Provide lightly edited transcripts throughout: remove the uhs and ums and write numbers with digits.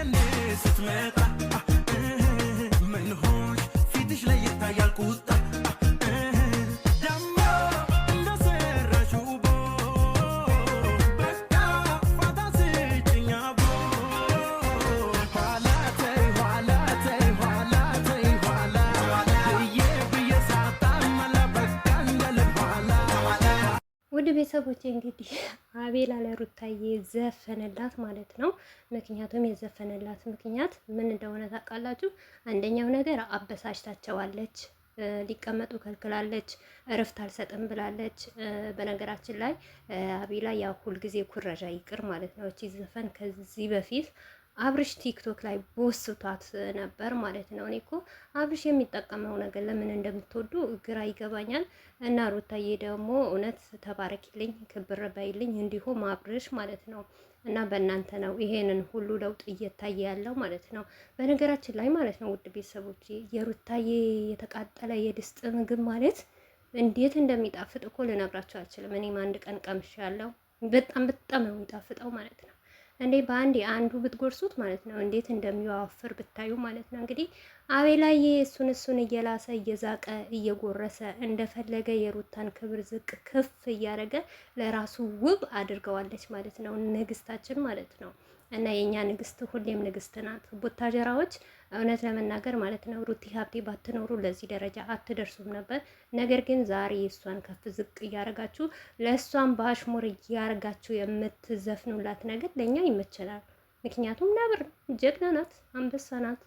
እንደኔ ስትመጣ ምን ሆንሽ ፊትሽ ላይ ይታያል ቁጣ ደሞ እንደሰራሽው በቃ ፋታ ስጭኝ አቦ ኋላ ተይ ኋላ ተይ ኋላ ተይ ኋላ ብዬ ሳጣመላ በቃ እንደልብ ኋላ ውድ ቤተሰቦቼ እንግዲህ አቤላ ለሩታዬ ዘፈነላት ማለት ነው። ምክንያቱም የዘፈነላት ምክንያት ምን እንደሆነ ታውቃላችሁ? አንደኛው ነገር አበሳጭታቸዋለች፣ ሊቀመጡ ከልክላለች፣ እረፍት አልሰጥም ብላለች። በነገራችን ላይ አቤላ ያው ሁልጊዜ ኩረጃ ይቅር ማለት ነው። እቺ ዘፈን ከዚህ በፊት አብርሽ ቲክቶክ ላይ ቦስቷት ነበር ማለት ነው። እኔ እኮ አብርሽ የሚጠቀመው ነገር ለምን እንደምትወዱ ግራ ይገባኛል። እና ሩታዬ ደግሞ እውነት ተባረኪልኝ፣ ክብር በይልኝ፣ እንዲሁም አብርሽ ማለት ነው። እና በእናንተ ነው ይሄንን ሁሉ ለውጥ እየታየ ያለው ማለት ነው። በነገራችን ላይ ማለት ነው ውድ ቤተሰቦች የሩታዬ የተቃጠለ የድስት ምግብ ማለት እንዴት እንደሚጣፍጥ እኮ ልነግራቸው አልችልም። እኔም አንድ ቀን ቀምሻለሁ። በጣም በጣም ነው የሚጣፍጠው ማለት ነው። እንዴ በአንዴ አንዱ ብትጎርሱት ማለት ነው እንዴት እንደሚዋፍር ብታዩ ማለት ነው። እንግዲህ አቤላዬ እሱን እየላሰ እየዛቀ እየጎረሰ እንደፈለገ የሩታን ክብር ዝቅ ክፍ እያደረገ ለራሱ ውብ አድርገዋለች ማለት ነው። ንግስታችን ማለት ነው። እና የኛ ንግስት ሁሌም ንግስት ናት። ቡታጀራዎች እውነት ለመናገር ማለት ነው ሩቲ ሀብቴ ባትኖሩ ለዚህ ደረጃ አትደርሱም ነበር። ነገር ግን ዛሬ እሷን ከፍ ዝቅ እያረጋችሁ ለእሷን በአሽሙር እያረጋችሁ የምትዘፍኑላት ነገር ለእኛ ይመቸናል። ምክንያቱም ነብር ጀግና ናት፣ አንበሳ ናት።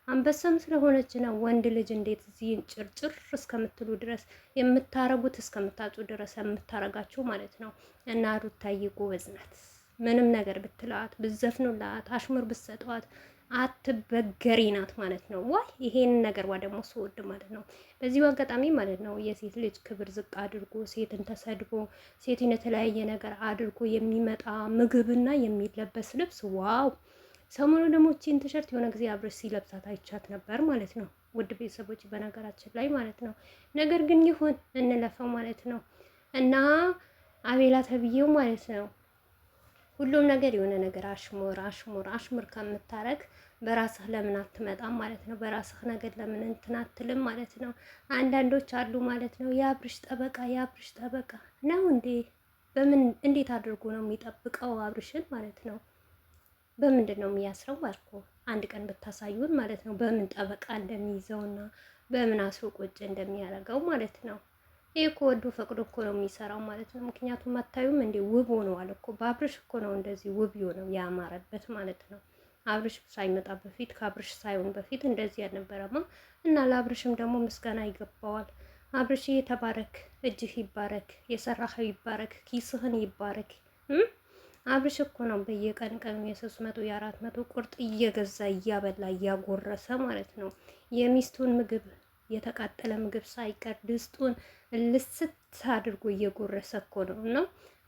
አንበሳም ስለሆነች ነው ወንድ ልጅ እንዴት እዚህ ጭርጭር እስከምትሉ ድረስ የምታረጉት እስከምታጩ ድረስ የምታረጋችሁ ማለት ነው። እና ሩታዬ ጎበዝ ናት። ምንም ነገር ብትላት ብዘፍኑላት አሽሙር ብትሰጧት አትበገሪ ናት ማለት ነው። ዋይ ይሄን ነገር ደግሞ ስወድ ማለት ነው። በዚሁ አጋጣሚ ማለት ነው የሴት ልጅ ክብር ዝቅ አድርጎ ሴትን ተሰድቦ ሴትን የተለያየ ነገር አድርጎ የሚመጣ ምግብና የሚለበስ ልብስ ዋው! ሰሞኑ ደግሞ ቺን ቲሸርት የሆነ ጊዜ አብረሽ ሲለብሳት አይቻት ነበር ማለት ነው። ውድ ቤተሰቦች በነገራችን ላይ ማለት ነው። ነገር ግን ይሁን እንለፈው ማለት ነው። እና አቤላ ተብዬው ማለት ነው ሁሉም ነገር የሆነ ነገር አሽሙር ከምታረግ በራስህ ለምን አትመጣም ማለት ነው። በራስህ ነገር ለምን እንትን አትልም ማለት ነው። አንዳንዶች አሉ ማለት ነው የአብርሽ ጠበቃ ነው እንዴ? እንዴት አድርጎ ነው የሚጠብቀው አብርሽን ማለት ነው? በምንድን ነው የሚያስረው ማለት ነው? አንድ ቀን ብታሳዩን ማለት ነው በምን ጠበቃ እንደሚይዘውና በምን አስሮ ቁጭ እንደሚያደርገው ማለት ነው። ይሄ እኮ ወዶ ፈቅዶ እኮ ነው የሚሰራው ማለት ነው። ምክንያቱም አታዩም እንዴ ውብ ሆነዋል እኮ። በአብርሽ እኮ ነው እንደዚህ ውብ የሆነው ያማረበት ማለት ነው። አብርሽ ሳይመጣ በፊት ከአብርሽ ሳይሆን በፊት እንደዚህ ያልነበረማ። እና ለአብርሽም ደግሞ ምስጋና ይገባዋል። አብርሽ ተባረክ፣ እጅህ ይባረክ፣ የሰራኸው ይባረክ፣ ኪስህን ይባረክ። አብርሽ እኮ ነው በየቀን የ300 የ400 ቁርጥ እየገዛ እያበላ እያጎረሰ ማለት ነው የሚስቱን ምግብ የተቃጠለ ምግብ ሳይቀር ድስቱን ልስት አድርጎ እየጎረሰ እኮ ነው። እና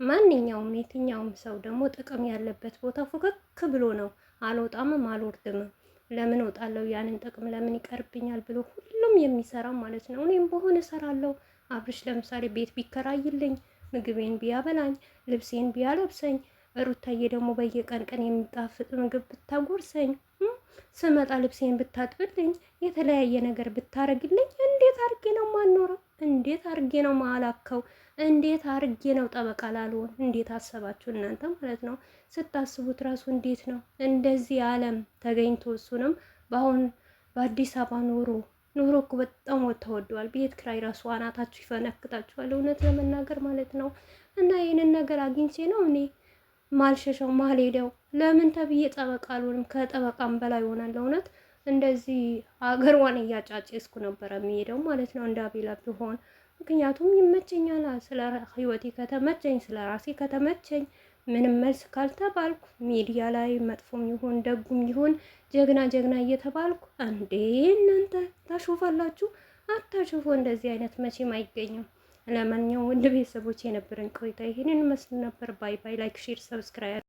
ማንኛውም የትኛውም ሰው ደግሞ ጥቅም ያለበት ቦታ ፉክክ ብሎ ነው አልወጣምም አልወርድምም፣ ለምን እወጣለሁ ያንን ጥቅም ለምን ይቀርብኛል ብሎ ሁሉም የሚሰራው ማለት ነው። እኔም በሆነ እሰራለሁ። አብርሽ ለምሳሌ ቤት ቢከራይልኝ፣ ምግቤን ቢያበላኝ፣ ልብሴን ቢያለብሰኝ፣ ሩታዬ ደግሞ በየቀን የሚጣፍጥ ምግብ ብታጎርሰኝ፣ ስመጣ ልብሴን ብታጥብልኝ፣ የተለያየ ነገር ብታረግልኝ እንዴት አርጌ ነው ማኖረው? እንዴት አርጌ ነው ማላከው? እንዴት አርጌ ነው ጠበቃ ላልሆን? እንዴት አሰባችሁ እናንተ ማለት ነው? ስታስቡት ራሱ እንዴት ነው እንደዚህ ዓለም ተገኝቶ እሱንም በአዲስ አበባ ኑሮ እኮ በጣም ተወዷል። ቤት ክራይ ራሱ አናታችሁ ይፈነክታችኋል፣ እውነት ለመናገር ማለት ነው። እና ይህንን ነገር አግኝቼ ነው እኔ ማልሸሸው ማልሄደው። ለምን ተብዬ ጠበቃ አልሆንም? ከጠበቃም በላይ ሆናለሁ። እውነት እንደዚህ አገርዋን እያጫጨስኩ ነበረ የሚሄደው ማለት ነው እንደ አቤላ ቢሆን። ምክንያቱም ይመቸኛል። ስለ ህይወቴ ከተመቸኝ፣ ስለ ራሴ ከተመቸኝ፣ ምንም መልስ ካልተባልኩ ሚዲያ ላይ መጥፎም ይሁን ደጉም ይሁን ጀግና እየተባልኩ እንዴ እናንተ ታሾፋላችሁ? አታሾፉ። እንደዚህ አይነት መቼም አይገኝም። ለማንኛውም ውድ ቤተሰቦች የነበረን ቆይታ ይሄንን መስል ነበር። ባይ ባይ። ላይክ፣ ሼር፣ ሰብስክራይብ